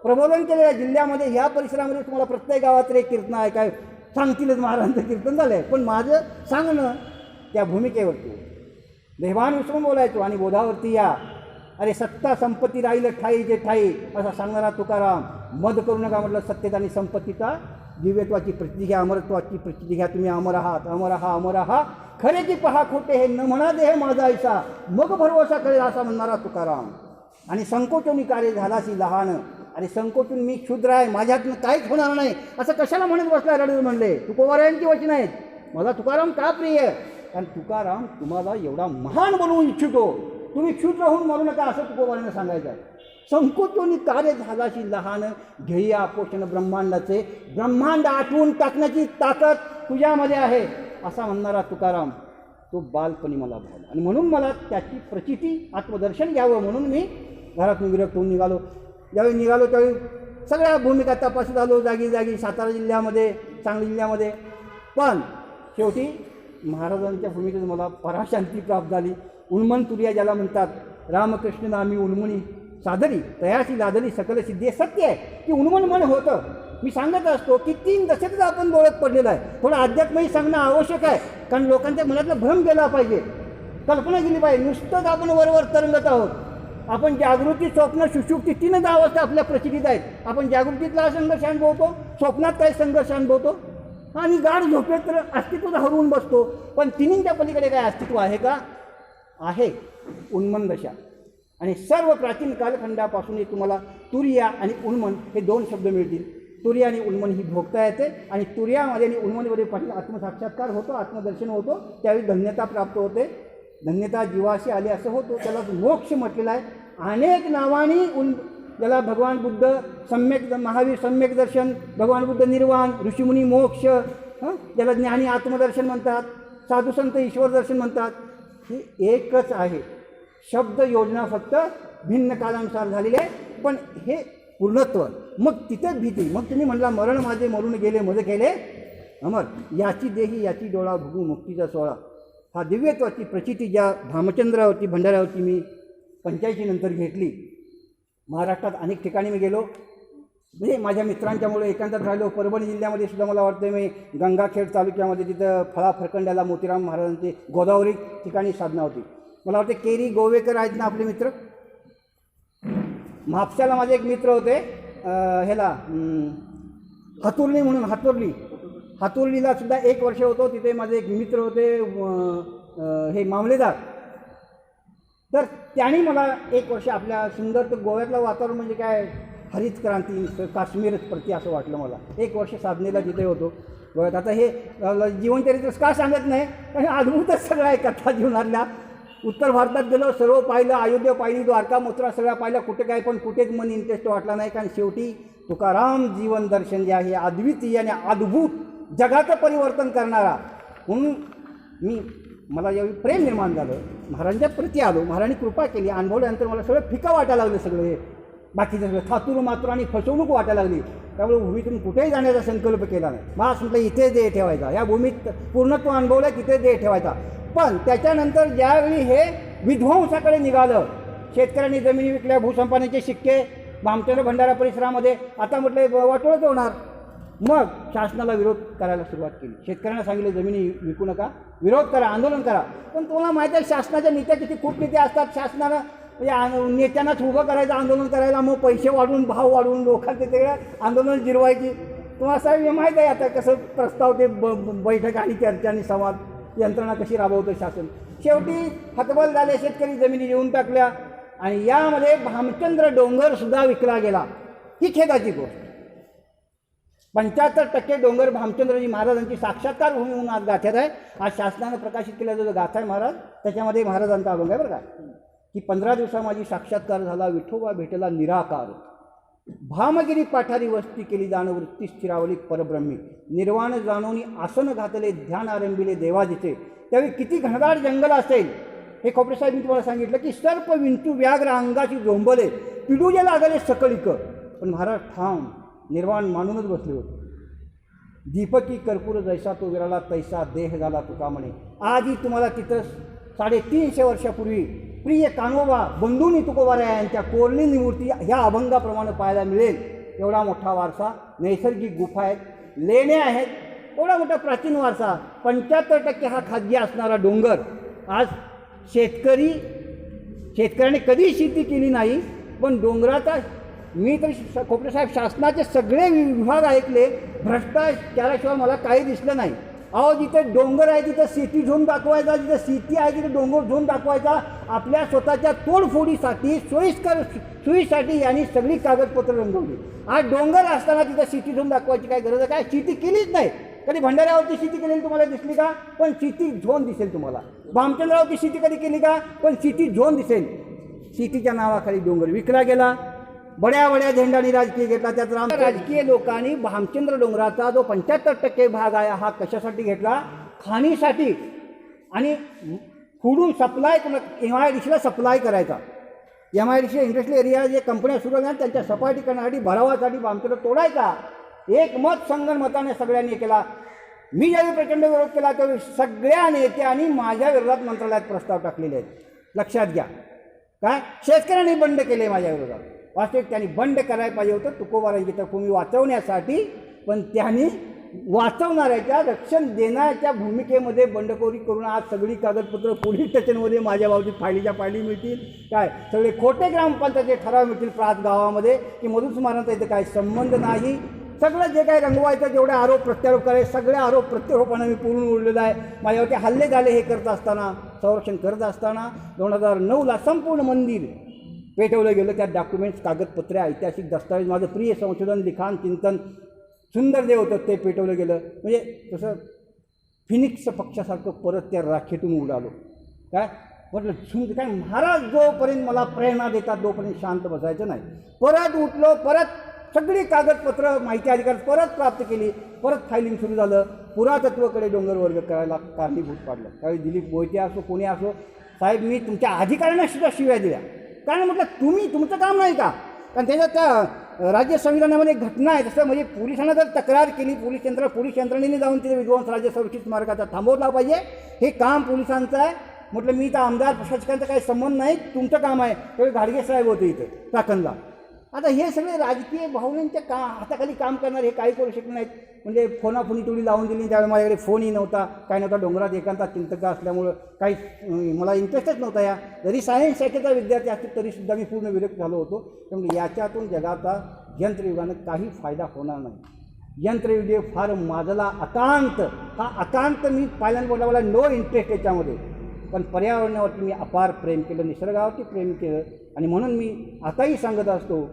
प्रबोधन केलेलं आहे जिल्ह्यामध्ये. ह्या परिसरामध्ये तुम्हाला प्रत्येक गावात एक कीर्तन आहे काय सांगतीलच, महाराजांचं कीर्तन झालं आहे. पण माझं सांगणं त्या भूमिकेवरती, देवान विसरून बोलायचो आणि बोधावरती या. अरे सत्ता संपत्ती राहील ठाई जे ठाई, असा सांगणारा तुकाराम. मद करू नका म्हटलं, सत्तेत आणि संपत्तीचा दिव्यत्वाची प्रचिती घ्या, अमरत्वाची प्रचिती घ्या. तुम्ही अमर आहात, अमर आहा, अमर आहा. खरे की पहा खोटे हे न म्हणा देह माझा ऐसा, मग भरवसा करेल असा म्हणणारा तुकाराम. आणि संकोचून कार्य झालाशी लहान, आणि संकोचून मी क्षुद्र आहे, माझ्यातनं काहीच होणार नाही असं कशाला म्हणत बसला रडू म्हणले. तुकोबारायांची वचन आहेत. मला तुकाराम का प्रिय? कारण तुकाराम तुम्हाला एवढा महान बनवू इच्छितो, तुम्ही क्षुद्र होऊन मरू नका असं तुकोबाराने सांगायचं आहे. संकोचोनी कार्य झालाशी लहान, ध्येय आपोषण ब्रह्मांडाचे, ब्रह्मांड आठवून टाकण्याची ताकद तुझ्यामध्ये आहे असा म्हणणारा तुकाराम. तो बालपणी मला भावला आणि म्हणून मला त्याची प्रचिती आत्मदर्शन घ्यावं म्हणून मी घरातून विरक्त होऊन निघालो. ज्यावेळी निघालो त्यावेळी सगळ्या भूमिका तपासत आलो जागी जागी, सातारा जिल्ह्यामध्ये, सांगली जिल्ह्यामध्ये. पण शेवटी महाराजांच्या भूमिकेत मला पराशांती प्राप्त झाली. उन्मन तुर्या ज्याला म्हणतात, रामकृष्ण नामी उन्मनी सादरी तयाशी लादली सकल सिद्धी. सत्य आहे की उन्मन मन होतं. मी सांगत असतो की 3 दशकच आपण डोळ्यात पडलेलं आहे. थोडं अध्यात्मही सांगणं आवश्यक आहे, कारण लोकांच्या मनातला भ्रम गेला पाहिजे, कल्पना केली पाहिजे. नुसतंच आपण वरवर तरंगत आहोत. आपण जागृती, स्वप्न, सुषुप्ती 3 अवस्था आपल्या प्रचितीत आहेत. आपण जागृतीतला संघर्ष अनुभवतो, स्वप्नात काही संघर्ष अनुभवतो आणि गाढ झोपेत तर अस्तित्व हरवून बसतो. पण तिन्हींच्या पलीकडे काय अस्तित्व आहे का? आहे, उन्मन दशा. आणि सर्व प्राचीन कालखंडापासून तुम्हाला तुर्या आणि उन्मन हे 2 शब्द मिळतील. तुर्या आणि उन्मन ही भोगता येते आणि तुर्यामध्ये आणि उन्मनमध्ये पाटील आत्मसाक्षात्कार होतो, आत्मदर्शन होतो. त्यावेळी धन्यता प्राप्त होते. धन्यता जीवाशी आली असं होतो, त्याला मोक्ष म्हटलेला आहे. अनेक नावानी ज्याला भगवान बुद्ध सम्यक, महावीर सम्यक दर्शन, भगवान बुद्ध निर्वाण, ऋषीमुनी मोक्ष, ज्याला ज्ञानी आत्मदर्शन म्हणतात, साधू संत ईश्वर दर्शन म्हणतात. हे एकच आहे. शब्द योजना फक्त भिन्न कालानुसार झालेली आहे, पण हे पूर्णत्व. मग तिथेच भीती. मग तुम्ही म्हटला मरण माझे मरून गेले मज केले अमर, याची देही याची डोळा भुगू मुक्तीचा सोहळा. हा दिव्यत्वाची प्रचिती ज्या भामचंद्रावरती भंडाऱ्यावरती मी 85 नंतर घेतली. महाराष्ट्रात अनेक ठिकाणी मी गेलो, म्हणजे माझ्या मित्रांच्यामुळे एकांतात राहिलो. परभणी जिल्ह्यामध्ये सुद्धा मला वाटतं मी गंगाखेड तालुक्यामध्ये तिथं फळा फरकंड्याला मोतीराम महाराजांची गोदावरी ठिकाणी साधना होती. मला वाटतं केरी गोवेकर आहेत ना आपले मित्र. म्हापशाला माझे एक मित्र होते, ह्याला हातुर्ली म्हणून, हातुर्लीला सुद्धा 1 वर्ष होतो. तिथे माझे एक मित्र होते हे मामलेदार. तर त्यांनी मला 1 वर्ष आपल्या सुंदर, तर गोव्यातलं वातावरण म्हणजे काय हरित क्रांती, काश्मीरच प्रति असं वाटलं मला. 1 वर्ष साधनेला जिथे होतो गोव्यात. आता हे जीवनचरित्र का सांगत नाही, कारण अद्भुतच सगळं आहे कथा जीवनातल्या. उत्तर भारतात गेलो, सर्व पाहिलं, अयोध्या पाहिली, द्वारका मथुरा सगळ्या पाहिल्या, कुठे काय पण कुठेच मन इंटरेस्ट वाटला नाही. कारण शेवटी तुकाराम जीवन दर्शन जे आहे अद्वितीय आणि अद्भुत, जगाचं परिवर्तन करणारा. म्हणून मला यावेळी प्रेम निर्माण झालं, महाराजांच्या प्रती आलो, महाराजांनी कृपा केली. अनुभवल्यानंतर मला सगळं फिका वाटायला लागलं, सगळं हे बाकीचं सगळं थातूर मातूर आणि फसवणूक वाटायला लागली. त्यामुळे भूमीतून कुठेही जाण्याचा संकल्प केला नाही. मला म्हटलं इथे देह ठेवायचा, या भूमीत पूर्णत्व अनुभवलं, तिथे देह ठेवायचा. पण त्याच्यानंतर ज्यावेळी हे विध्वंसाकडे निघालं, शेतकऱ्यांनी जमिनी विकल्या, भूसंपादनाचे शिक्के भामचंद्र भंडारा परिसरामध्ये, आता म्हटलं वाटोळच होणार. मग शासनाला विरोध करायला सुरुवात केली. शेतकऱ्यांना सांगितलं जमिनी विकू नका, विरोध करा, आंदोलन करा. पण तुम्हाला माहिती आहे शासनाच्या नेत्या किती कूटनीती असतात. शासनानं म्हणजे नेत्यांनाच उभं करायचं आंदोलन करायला, मग पैसे वाढवून, भाव वाढवून लोकांचे ते आंदोलन जिरवायची. तुम्हाला साहेब माहीत आहे आता कसं प्रस्ताव ते बैठक आणि चर्चा आणि संवाद यंत्रणा कशी राबवतं शासन. शेवटी हतबल झाले, शेतकरी जमिनी घेऊन टाकल्या आणि यामध्ये भामचंद्र डोंगरसुद्धा विकला गेला. ही खेदाची गोष्ट. 75% डोंगर भामचंद्रजी महाराजांची साक्षात्कार भूमी म्हणून आज गाथ्यात आहे. आज शासनानं प्रकाशित केलेला जो गाथा आहे महाराज, त्याच्यामध्ये महाराजांचा अभंग आहे बरं का, की 15 दिवसा माझी साक्षात्कार झाला, विठोबा भेटला निराकार. भामगिरी पाठारी वस्ती केली जाणवृत्ती स्थिरावली परब्रह्मी. निर्वाण जाणवणी आसन घातले, ध्यान आरंभिले देवाजीचे. त्यावेळी किती घनदाट जंगल असेल हे खोपरे साहेब मी तुम्हाला सांगितलं, की सर्प विंचू व्याघ्र अंगाची झोंबले, पिडूजे लागले सकळीक. पण महाराज ठाम निर्वाण मानूनच बसले होते. दीपकी कर्पूर जैसा तो विराला तैसा देह झाला तुका म्हणे. आजही तुम्हाला तिथं 350 वर्षापूर्वी प्रिय कान्होबा बंधूनी तुकोबारा यांच्या कोरलेली मूर्ती ह्या अभंगाप्रमाणे पाहायला मिळेल. एवढा मोठा वारसा, नैसर्गिक गुफा आहेत, लेण्या आहेत, एवढा मोठा प्राचीन वारसा. 75% हा खाजगी असणारा डोंगर. आज शेतकऱ्याने कधीही शेती केली नाही, पण डोंगराचा मी तर खोपडेसाहेब शासनाचे सगळे विभाग ऐकले, भ्रष्टाचाराशिवाय मला काही दिसलं नाही. अहो जिथे डोंगर आहे तिथं शेती झोन दाखवायचा, जिथे शेती आहे तिथे डोंगर झोन दाखवायचा. आपल्या स्वतःच्या तोडफोडीसाठी सोयीसाठी यांनी सगळी कागदपत्र रंगवली. आज डोंगर असताना तिथं शेती झोन दाखवायची काय गरज आहे? काय शेती केलीच नाही. कधी भंडाऱ्यावरती शेती केलेली तुम्हाला दिसली का? पण शेती झोन दिसेल तुम्हाला. भामचंद्रावरती शेती कधी केली का? पण शेती झोन दिसेल. शेतीच्या नावाखाली डोंगर विकला गेला, बड्या झेंडाने राजकीय घेतला. त्यात राजकीय लोकांनी भामचंद्र डोंगराचा जो 75% भाग आहे हा कशासाठी घेतला? खाणीसाठी आणि फुडून सप्लाय MIDCला सप्लाय करायचा. MIDC इंडस्ट्रियल एरिया जे कंपन्या सुरू झाल्या त्यांच्या सपाटी करण्यासाठी भरावासाठी भामचंद्र तोडायचा. एक मत संगणमताने सगळ्यांनी केला. मी ज्यावेळी प्रचंड विरोध केला त्यावेळी सगळ्या नेत्यांनी माझ्या विरोधात मंत्रालयात प्रस्ताव टाकलेले आहेत. लक्षात घ्या. काय शेतकऱ्यांनी बंड केले माझ्या विरोधात. वास्तविक त्यांनी बंड करायला पाहिजे होतं तुकोबारांची तरफुमी वाचवण्यासाठी, पण त्यांनी वाचवणाऱ्याच्या रक्षण देण्याच्या भूमिकेमध्ये बंडखोरी करून आज सगळी कागदपत्र पोलीस स्टेशनमध्ये माझ्या बाबतीत फायलीच्या फायली मिळतील. काय सगळे खोटे ग्रामपंचायतीचे ठराव मिळतील प्रात गावामध्ये की मधुस्मारांचा इथे काही संबंध नाही. सगळं जे काही रंगवायचं जेवढे आरोप प्रत्यारोप करायचे सगळे आरोप प्रत्यारोपाने मी पूर्ण उरलेलं आहे. माझ्यावरती हल्ले झाले हे करत असताना, संरक्षण करत असताना 2009ला संपूर्ण मंदिर पेटवलं गेलं. त्यात डॉक्युमेंट्स, कागदपत्रे, ऐतिहासिक दस्तावेज, माझं प्रिय संशोधन, लिखाण, चिंतन सुंदर जे होतं ते पेटवलं गेलं. म्हणजे तसं फिनिक्स पक्षासारखं परत त्या राखेतून उडालो. काय म्हटलं सुंदर काय महाराज जोपर्यंत मला प्रेरणा देतात तोपर्यंत शांत बसायचं नाही. परत उठलो, परत सगळी कागदपत्र, माहिती अधिकार परत प्राप्त केली, परत फायलिंग सुरू झालं. पुरातत्वकडे डोंगर वर्ग करायला कारणीभूत पाडलं. त्यावेळी दिलीप मोहिते असो कोणी असो, साहेब मी तुमच्या अधिकाऱ्यांना सुद्धा शिव्या दिल्या. कारण म्हटलं तुमचं काम नाही का? कारण त्याच्यात त्या राज्य संविधानामध्ये एक घटना आहे. तसं म्हणजे पोलिसांना जर तक्रार केली, पोलीस यंत्रणेने जाऊन तिथे विध्वंस राज्य संरक्षित स्मारकाचा थांबवला पाहिजे. हे काम पोलिसांचं आहे. म्हटलं मी तर आमदार प्रशासकांचा काही संबंध नाही, तुमचं काम आहे. त्यावेळी घाडगे साहेब होते इथे चाकणला. आता हे सगळे राजकीय भावनांच्या हाताखाली काम करणारे हे काही करू शकले नाहीत. म्हणजे फोनाफोनी तेवढी लावून दिली. त्यावेळी माझ्याकडे फोनही नव्हता, काय नव्हता. डोंगरात एकांतात चिंतका असल्यामुळं काही मला इंटरेस्टच नव्हता. या जरी सायन्स शाखेचा विद्यार्थी असतील तरीसुद्धा मी पूर्ण विरोध झालो होतो. त्यामुळे याच्यातून जगाचा यंत्रयुगानं काही फायदा होणार नाही. यंत्रयुगे फार माजला अकांत. हा अकांत मी पहिल्यांदा बोलला, मला नो इंटरेस्ट याच्यामध्ये. पण पर्यावरणावरती मी अपार प्रेम केलं, निसर्गावरती प्रेम केलं. आणि म्हणून मी आताही सांगत असतो,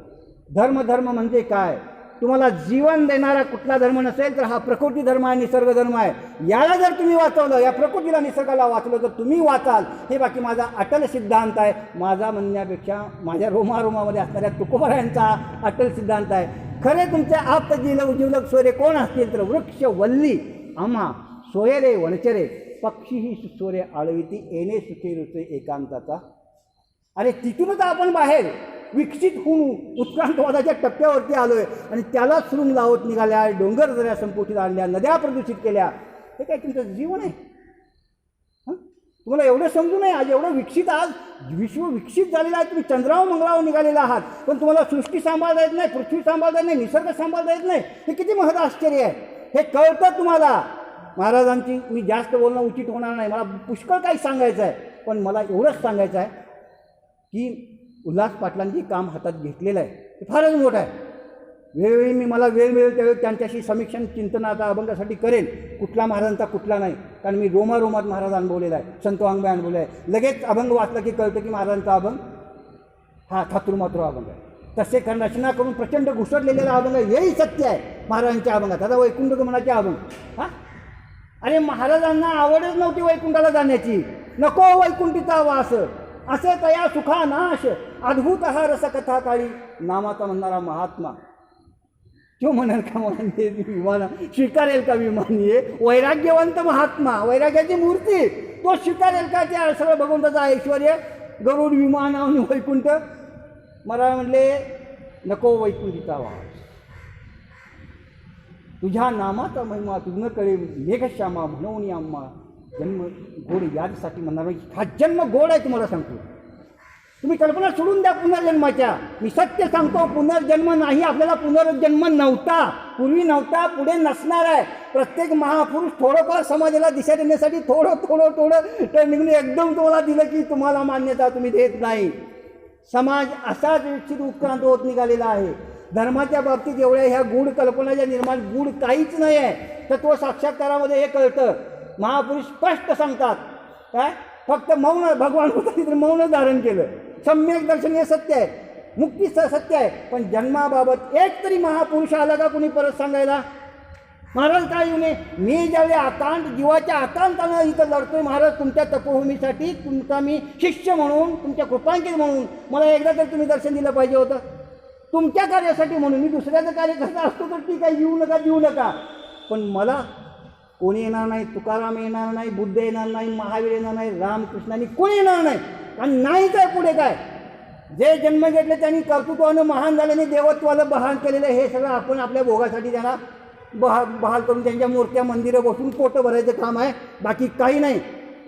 धर्म म्हणजे काय? तुम्हाला जीवन देणारा कुठला धर्म नसेल तर हा प्रकृती धर्म आहे, निसर्ग धर्म आहे. याला जर तुम्ही वाचवलं, या प्रकृतीला निसर्गाला वाचलं तर तुम्ही वाचाल. हे बाकी माझा अटल सिद्धांत आहे. माझा म्हणण्यापेक्षा माझ्या रोमारोमामध्ये असणाऱ्या तुकोबारायांचा अटल सिद्धांत आहे. खरे तुमचे आप्त जीवलग सोयरे कोण असतील तर वृक्ष वल्ली आम्हा सोयरे वनचरे, पक्षीही सुस्वरे आळविती येणे सुखे रुचे एकांताचा. अरे तिथूनच आपण बाहेर विकसित होऊन उत्क्रांतवादाच्या टप्प्यावरती आलो आहे आणि त्याला सुरुंग लावत निघाल्या, डोंगर दऱ्या संपुटीत आणल्या, नद्या प्रदूषित केल्या. हे काय तुमचं जीवन आहे? तुम्हाला एवढं समजू नये. आज एवढं विकसित, आज विश्व विकसित झालेलं आहे. तुम्ही चंद्रावर मंगळावर निघालेला आहात, पण तुम्हाला सृष्टी सांभाळता येत नाही, पृथ्वी सांभाळता येत नाही, निसर्ग सांभाळता येत नाही. हे किती महत्त्व आश्चर्य आहे. हे कळतं तुम्हाला. महाराजांची मी जास्त बोलणं उचित होणार नाही, मला पुष्कळ काही सांगायचं आहे. पण मला एवढंच सांगायचं आहे की उल्हास पाटलांची काम हातात घेतलेलं आहे ते फारच मोठं आहे. वेळोवेळी मला वेळ मिळेल त्यावेळी त्यांच्याशी समीक्षण चिंतनाचा अभंगासाठी करेल. कुठला महाराजांचा कुठला नाही, कारण मी रोमारोमात महाराज अनुभवलेला आहे, संत वाङ्मय अनुभवलेला आहे. लगेच अभंग वाचला की कळतं की महाराजांचा अभंग हा थातुरमातुर अभंग आहे. तसे कारण रचना करून प्रचंड घुसडलेला अभंग आहे. हेही सत्य आहे महाराजांच्या अभंगात. आता वैकुंठ गमनाचे अभंग, अरे महाराजांना आवडच नव्हती वैकुंठाला जाण्याची. नको वैकुंठीचा वास असे तया सुखा नाश, अद्भुत हा रसकथा काळी नामाचा म्हणणारा महात्मा. तो म्हणाल का म्हणजे विमान स्वीकारेल का विमानी? वैराग्यवंत महात्मा, वैराग्याची मूर्ती, तो स्वीकारेल का त्या सगळं भगवंताचा ऐश्वर? गरुड विमान आणि वैकुंठ. मला म्हणले नको वैकुंठीचा वास. तुझ्या नामाचा महिमा तुझं कळे मेघश्यामा म्हणून आम्हा जन्म गोड यासाठी म्हणणार नाही. हा जन्म गोड आहे तुम्हाला सांगतो. तुम्ही कल्पना सोडून द्या पुनर्जन्माच्या. मी सत्य सांगतो, पुनर्जन्म नाही. आपल्याला पुनर्जन्म नव्हता, पूर्वी नव्हता, पुढे नसणार आहे. प्रत्येक महापुरुष थोडंफार समाजाला दिशा देण्यासाठी थोडं तर निघून एकदम तुम्हाला दिलं की तुम्हाला मान्यता तुम्ही देत नाही. समाज असाच विकसित उत्क्रांत होत निघालेला आहे. धर्माच्या बाबतीत एवढ्या ह्या गूढ कल्पनाच्या निर्माण गूढ काहीच नाही आहे. तत्व साक्षात्कारामध्ये हे कळतं. महापुरुष स्पष्ट सांगतात काय, फक्त मौन भगवान होता तिथे मौन धारण केलं. सम्यक दर्शन हे सत्य आहे, मुक्ती सत्य आहे. पण जन्माबाबत एक तरी महापुरुष आला का कोणी परत सांगायला? महाराज काय येऊ नये, मी ज्यावेळी आकांत जीवाच्या आकांतानं इथं लढतोय महाराज तुमच्या तपोभूमीसाठी, तुमचा मी शिष्य म्हणून, तुमच्या कृपांकित म्हणून मला एकदा तर तुम्ही दर्शन दिलं पाहिजे होतं. तुमच्या कार्यासाठी म्हणून. मी दुसऱ्याचं कार्य करत असतो तर ठीक आहे, येऊ नका देऊ नका. पण मला कोणी येणार नाही, तुकाराम येणार नाही, बुद्ध येणार नाही, महावीर येणार नाही, रामकृष्णांनी कोणी येणार नाही. कारण नाहीच आहे पुढे काय. जे जन्म घेतले त्यांनी कर्तृत्वानं महान झाल्याने देवत्वाला बहाल केलेलं हे सगळं आपण आपल्या भोगासाठी त्यांना बहाल करून त्यांच्या मूर्त्या मंदिरं बसून पोटं भरायचं काम आहे, बाकी काही नाही.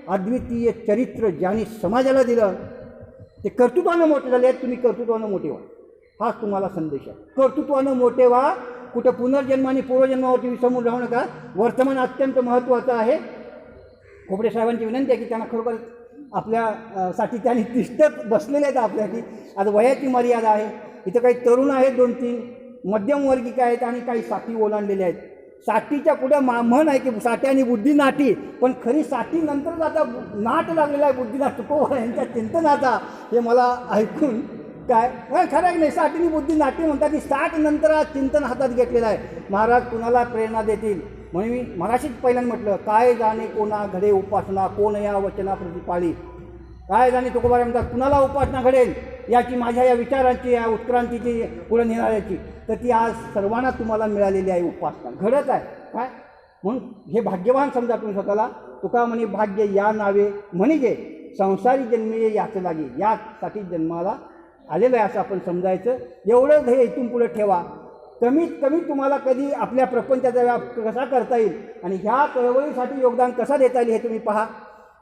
अद्वितीय चरित्र ज्यांनी समाजाला दिलं ते कर्तृत्वानं मोठे झाले आहेत. तुम्ही कर्तृत्वानं मोठे व्हा, हाच तुम्हाला संदेश आहे. कर्तृत्वानं मोठे व्हा. कुठं पुनर्जन्म आणि पूर्वजन्मावरती विसंबून राहू नका. वर्तमान अत्यंत महत्त्वाचं आहे. खोपडे साहेबांची विनंती आहे की त्यांना खरोखर आपल्यासाठी त्यांनी तिष्ठत बसलेले आहेत आपल्यासाठी. आता वयाची मर्यादा आहे. इथं काही तरुण आहेत, 2-3 मध्यमवर्गीय आहेत आणि काही 60 ओलांडलेले आहेत. 60च्या पुढे म्हण आहे की 60 आणि बुद्धी नाटी, पण खरी 60 नंतरच आता नाट लागलेला आहे बुद्धीनाथ तुकोबा यांच्या चिंतनाचा. हे मला ऐकून काय खरं आहे नाही, 60नी बुद्धी नाटी म्हणतात की 60 नंतर आज चिंतन हातात घेतलेलं आहे. महाराज कुणाला प्रेरणा देतील म्हणून मी मगाशीच पहिल्यांदा म्हटलं, काय जाणे कोणा घडे उपासना, कोण या वचना प्रतिपाळी. काय जाणे तुकोबा म्हणतात कुणाला उपासना घडेल याची, माझ्या या विचारांची, या उत्क्रांतीची, पुढे नेणाऱ्याची, तर ती आज सर्वांना तुम्हाला मिळालेली आहे. उपासना घडत आहे काय म्हणून हे भाग्यवान समजा तुम्ही स्वतःला. तुका म्हणे भाग्य या नावे म्हणजे संसारी जन्मी याचं लागे, यासाठी जन्माला आलेलं आहे असं आपण समजायचं. एवढं हे इथून पुढे ठेवा. कमीत कमी तुम्हाला कधी आपल्या प्रपंचाचा व्याप कसा करता येईल आणि ह्या चळवळीसाठी योगदान कसा देता येईल हे तुम्ही पहा.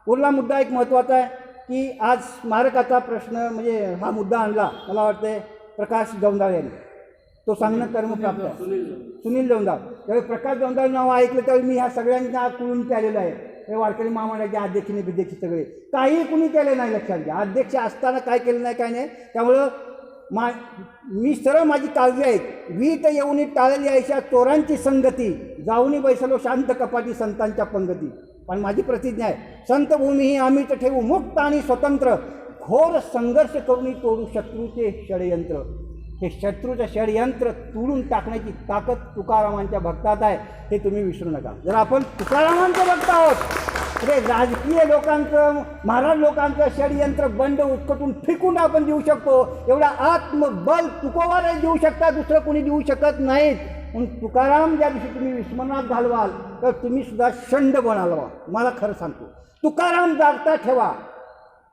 पुढला मुद्दा एक महत्त्वाचा आहे की आज स्मारकाचा प्रश्न म्हणजे हा मुद्दा आणला मला वाटतं प्रकाश जौंदाळ यांनी. तो सांगणं कर्मप्राप्त आहे. सुनील जौंदाळ. त्यावेळी प्रकाश जौंदाळ नाव ऐकलं त्यावेळी मी ह्या सगळ्यांना कुळून प्यालेलं आहे. हे वारकरी महामंडळाचे अध्यक्षने विध्यक्ष सगळे काही कुणी केले नाही. लक्षात घ्या, अध्यक्ष असताना काय केलं नाही काय नाही. त्यामुळं मी सरळ माझी काळजी आहे. वीट येऊनी टाळली आयशा चोरांची संगती, जाऊनी बैसलो शांत कपाटी संतांच्या पंगती. पण माझी प्रतिज्ञा आहे, संतभूमी ही आम्हीच ठेवू मुक्त आणि स्वतंत्र, घोर संघर्ष करून तोडू शत्रूचे षडयंत्र. हे शत्रूचं षडयंत्र तोडून टाकण्याची ताकद तुकारामांच्या भक्तात आहे, हे तुम्ही विसरू नका. जर आपण तुकारामांचे भक्त आहोत ते राजकीय लोकांचं, महाराज लोकांचं षडयंत्र बंड उचकटून फेकून आपण देऊ शकतो. एवढा आत्मबल तुकोबाने देऊ शकता, दुसरं कोणी देऊ शकत नाहीत. म्हणून तुकाराम ज्या दिवशी तुम्ही विस्मरणात घालवाल तर तुम्ही सुद्धा षंड बनाल. मला खरं सांगतो, तुकाराम जागता ठेवा,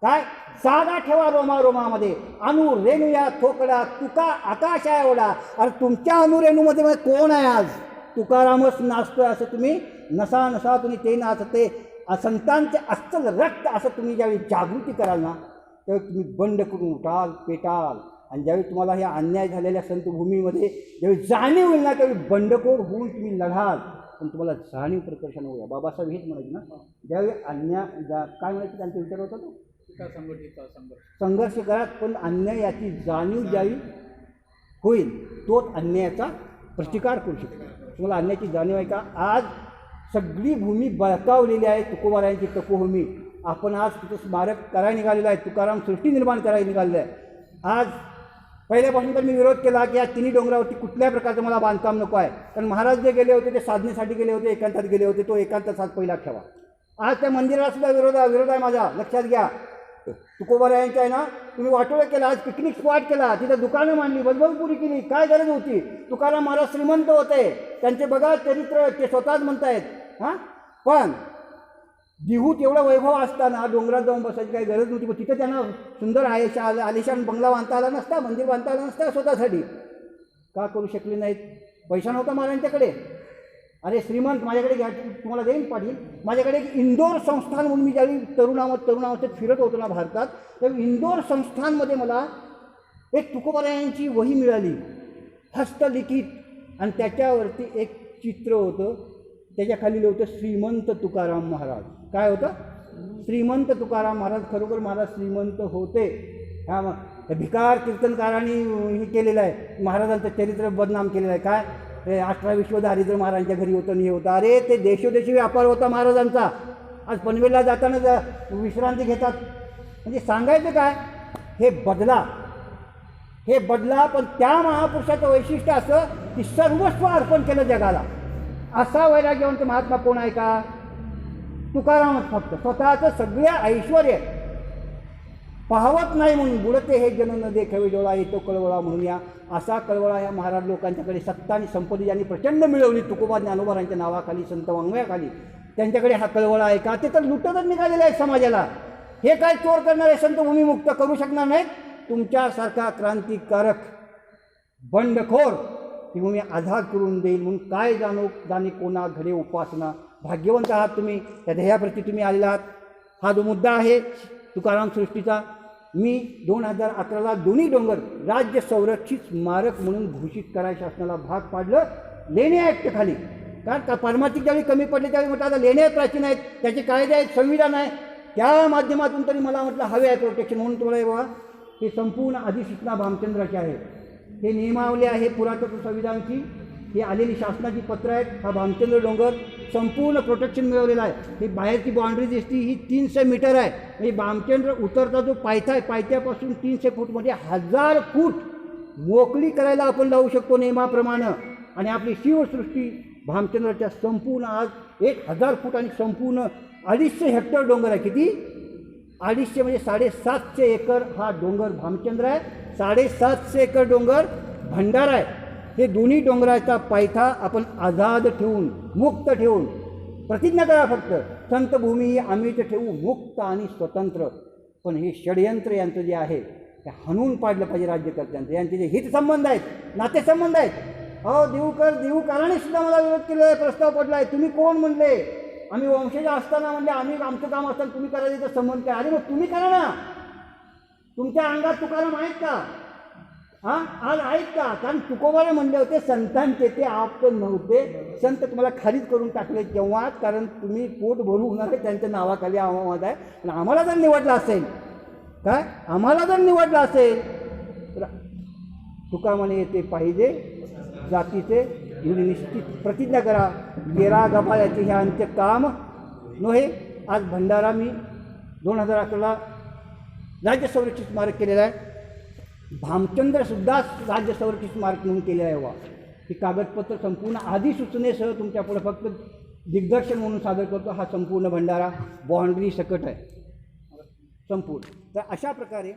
काय साधा ठेवा रोमारोमामध्ये. अनु रेणू या थोकडा तुका आकाशा एवढा. अरे तुमच्या अनुरेणूमध्ये कोण आहे आज? तुकारामच नाचतोय असं तुम्ही नसा नसा तुम्ही ते नाचते. संतांचे अस्सल रक्त असं तुम्ही ज्यावेळी जागृती कराल ना त्यावेळी तुम्ही बंड करून उठाल, पेटाल. आणि ज्यावेळी तुम्हाला ह्या अन्याय झालेल्या संतभूमीमध्ये ज्यावेळी जाणीव होईल ना त्यावेळी बंडखोर होऊन तुम्ही लढाल. पण तुम्हाला जाणीव प्रकर्षण होऊया. बाबासाहेब हेच म्हणायचे ना, ज्यावेळी काय म्हणायचं त्यांचा विचार होता तो संघर्ष करा, पण अन्यायाची जाणीव ज्यावेळी होईल तोच अन्यायाचा प्रतिकार करू शकतो. तुम्हाला अन्यायाची जाणीव आहे का? आज सगळी भूमी बळकावलेली आहे. तुकोबारायांची तपोभूमी. आपण आज तिथं स्मारक करायला निघालेलं आहे. तुकाराम सृष्टी निर्माण करायला निघालेलं आहे. आज पहिल्यापासून तर मी विरोध केला की या तिन्ही डोंगरावरती कुठल्याही प्रकारचं मला बांधकाम नको आहे. कारण महाराज जे गेले होते ते साधनेसाठी गेले होते, एकांतात गेले होते. तो एकांताचा पहिला ठेवा. आज त्या मंदिराला सुद्धा विरोध आहे माझा. लक्षात घ्या, तुकोबारायांच्या आहे ना, तुम्ही वाटोळं केला. आज पिकनिक स्पॉट केला, तिथं दुकानं मांडली, बजबजपुरी केली. काय गरज होती? तुकाराम महाराज श्रीमंत होते, त्यांचे बघा चरित्र ते स्वतःच म्हणतायत. हां, पण देहूत एवढा वैभव असताना डोंगरात जाऊन बसायची काही गरज नव्हती. पण तिथं त्यांना सुंदर आलिशान बंगला बांधता आला नसता, मंदिर बांधता आलं नसतं स्वतःसाठी. का करू शकले नाहीत? पैसा नव्हता महाराजांच्याकडे. अरे श्रीमंत माझ्याकडे घ्या, तुम्हाला देईन पाटील. माझ्याकडे एक इंदोर संस्थान म्हणून मी ज्यावेळी तरुणावस्थेत फिरत होतो ना भारतात, तर इंदोर संस्थानमध्ये मला एक तुकोबारायांची वही मिळाली, हस्तलिखित, आणि त्याच्यावरती एक चित्र होतं. त्याच्याखाली होतं श्रीमंत तुकाराम महाराज. काय होतं? श्रीमंत तुकाराम महाराज. खरोखर महाराज श्रीमंत होते. हा मग भिकार कीर्तनकारांनी हे केलेलं आहे, महाराजांचं चरित्र बदनाम केलेलं आहे. काय? 18 विश्व दारिद्र्य महाराजांच्या घरी होतं आणि हे होतं. अरे ते देशोदेशी व्यापार होता महाराजांचा. आज पनवेलला जाताना विश्रांती घेतात. म्हणजे सांगायचं काय? हे बदला. पण त्या महापुरुषाचं वैशिष्ट्य असं की सर्वस्व अर्पण केलं जगाला. असा वैराग्यवंत महात्मा कोण आहे का? तुकारामच. फक्त स्वतःचं सगळ्या ऐश्वर पाहवत नाही म्हणून बुडते हे जन न देखावे डोळा येतो कळवळा म्हणून या. असा कळवळा या महाराज लोकांच्याकडे सत्ता आणि संपत्ती ज्यांनी प्रचंड मिळवली तुकोबा ज्ञानोबारांच्या नावाखाली, संत वाङ्मयाखाली, त्यांच्याकडे हा कळवळा आहे का? ते तर लुटतच निघालेलं आहे समाजाला. हे काय चोर करणारे संत भूमिमुक्त करू शकणार नाहीत? तुमच्यासारखा क्रांतिकारक बंडखोर ती भूमी आधार करून देईल म्हणून काय जाणे कोणा घडे उपासना. भाग्यवंत आहात तुम्ही, त्या ध्येयाप्रती तुम्ही आलेला आहात. हा जो मुद्दा आहे तुकाराम सृष्टीचा, मी 2011ला दोन्ही डोंगर राज्य संरक्षित स्मारक म्हणून घोषित करायला शासनाला भाग पाडलं लेणे ॲक्टखाली. कारण का परमार्थिक ज्यावेळी कमी पडले त्यावेळी म्हटलं आता लेणे प्राचीन आहेत, त्याचे कायदे आहेत, संविधान आहे, त्या माध्यमातून तरी मला म्हटलं हवे आहे प्रोटेक्शन म्हणून. तुम्हाला बघा हे संपूर्ण अधिसूचना भामचंद्राची आहे, हे नियमावली आहे पुरातत्व संविधानची, ही आलेली शासनाची पत्र आहेत. हा भामचंद्र डोंगर संपूर्ण प्रोटेक्शन मिळवलेला आहे. ही बाहेरची बाउंड्री दिसती ही 300 मीटर आहे. म्हणजे भामचंद्र उतरता जो पायथा आहे पायथ्यापासून 300 फूटमध्ये 1000 फूट मोकळी करायला आपण लावू शकतो नियमाप्रमाणे. आणि आपली शिवसृष्टी भामचंद्राच्या संपूर्ण आज 1000 फूट आणि संपूर्ण 250 हेक्टर डोंगर आहे. किती? 250 म्हणजे 750 एकर हा डोंगर भामचंद्र आहे. 750 एकर डोंगर भंडारा आहे. हे दोन्ही डोंगराचा पायथा आपण आझाद ठेवून, मुक्त ठेवून प्रतिज्ञा करा फक्त संतभूमी ही अमित ठेवू, मुक्त आणि स्वतंत्र. पण हे षडयंत्र यांचं जे आहे ते हाणून पाडलं पाहिजे राज्यकर्त्यांचं. यांचे जे हितसंबंध आहेत, नातेसंबंध आहेत. देऊकाराने सुद्धा मला विरोध केलेला आहे, प्रस्ताव पडला आहे. तुम्ही कोण म्हणले? आम्ही वंशज असताना म्हणले आम्ही आमचं काम असताना तुम्ही करायचं तर संबंध काय? अरे मग तुम्ही करा ना. तुमच्या अंगात तुकाराम आहेत का? हां आज आहेत का? कारण तुकोबारे म्हणले होते संतांचे ते आप नव्हते, संत तुम्हाला खालीच करून टाकले तेव्हा, कारण तुम्ही पोट भरू होणार आहे त्यांच्या नावाखाली आवाज आहे. आणि आम्हाला जर निवडलं असेल काय, आम्हाला जर निवडलं असेल तर तुकारामाने ते पाहिजे जातीचे एवढी निश्चित प्रतिज्ञा करा. गेरा गबाळ्याचे हे अंत्य काम नव्हे. आज भंडारा मी 2011ला राज्य संरक्षित स्मारक केलेलं आहे. भामचंद्रसुद्धा राज्य संरक्षित स्मारक म्हणून केले आहे. वा ही कागदपत्र संपूर्ण अधिसूचनेसह तुमच्यापुढे फक्त दिग्दर्शन म्हणून सादर करतो. हा संपूर्ण भंडारा बाँड्री सकट आहे संपूर्ण. तर अशा प्रकारे